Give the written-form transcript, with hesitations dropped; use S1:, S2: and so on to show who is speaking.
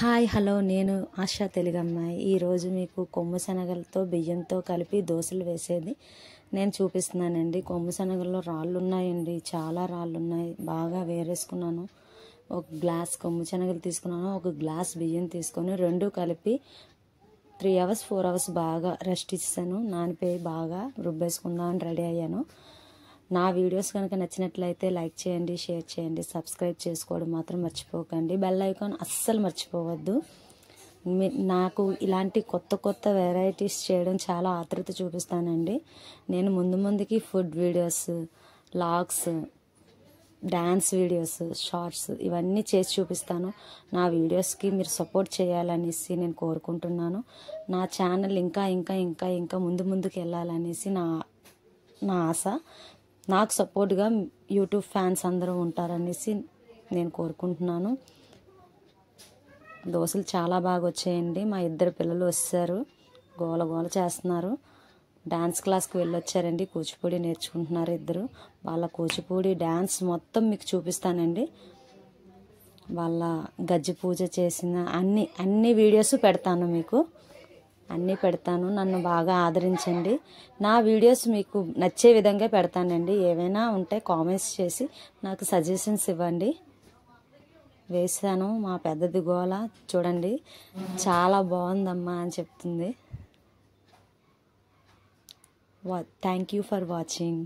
S1: Hi hello నేను ఆశా తెలుగమ్మాయి. ఈరోజు మీకు కొమ్ము శనగలతో బియ్యంతో కలిపి దోశలు వేసేది నేను చూపిస్తున్నానండి. కొమ్ము శనగల్లో రాళ్ళు ఉన్నాయండి, చాలా రాళ్ళు ఉన్నాయి. బాగా వేరేసుకున్నాను. ఒక గ్లాస్ కొమ్ము శనగలు తీసుకున్నాను, ఒక గ్లాస్ బియ్యం తీసుకొని రెండు కలిపి 3 అవర్స్ 4 అవర్స్ బాగా రెస్ట్ ఇస్తాను. నానిపోయి బాగా రుబ్బేసుకుందామని రెడీ అయ్యాను. నా వీడియోస్ కనుక నచ్చినట్లయితే లైక్ చేయండి, షేర్ చేయండి, సబ్స్క్రైబ్ చేసుకోవడం మాత్రం మర్చిపోకండి. బెల్ ఐకాన్ అస్సలు మర్చిపోవద్దు. నాకు ఇలాంటి కొత్త కొత్త వెరైటీస్ చేయడం చాలా ఆతృత చూపిస్తానండి. నేను ముందుకి food videos, vlogs, dance videos, shorts ఇవన్నీ చేసి చూపిస్తాను. నా వీడియోస్కి మీరు సపోర్ట్ చేయాలనేసి నేను కోరుకుంటున్నాను. నా ఛానల్ ఇంకా ఇంకా ఇంకా ఇంకా ముందుకు వెళ్ళాలనేసి నా ఆశ. నాకు సపోర్ట్గా యూట్యూబ్ ఫ్యాన్స్ అందరూ ఉంటారనేసి నేను కోరుకుంటున్నాను. దోశలు చాలా బాగా వచ్చాయండి. మా 2 పిల్లలు వచ్చారు, గోల చేస్తున్నారు. డ్యాన్స్ క్లాస్కి వెళ్ళొచ్చారండి, కూచిపూడి నేర్చుకుంటున్నారు 2. వాళ్ళ కూచిపూడి డ్యాన్స్ మొత్తం మీకు చూపిస్తానండి. వాళ్ళ గజ్జి పూజ చేసిన అన్ని వీడియోస్ పెడతాను, మీకు అన్నీ పెడతాను. నన్ను బాగా ఆదరించండి. నా వీడియోస్ మీకు నచ్చే విధంగా పెడతానండి. ఏవైనా ఉంటే కామెంట్స్ చేసి నాకు సజెషన్స్ ఇవ్వండి. వేసాను. మా పెద్దది గోల చూడండి, చాలా బాగుందమ్మా అని చెప్తుంది. Thank you for watching.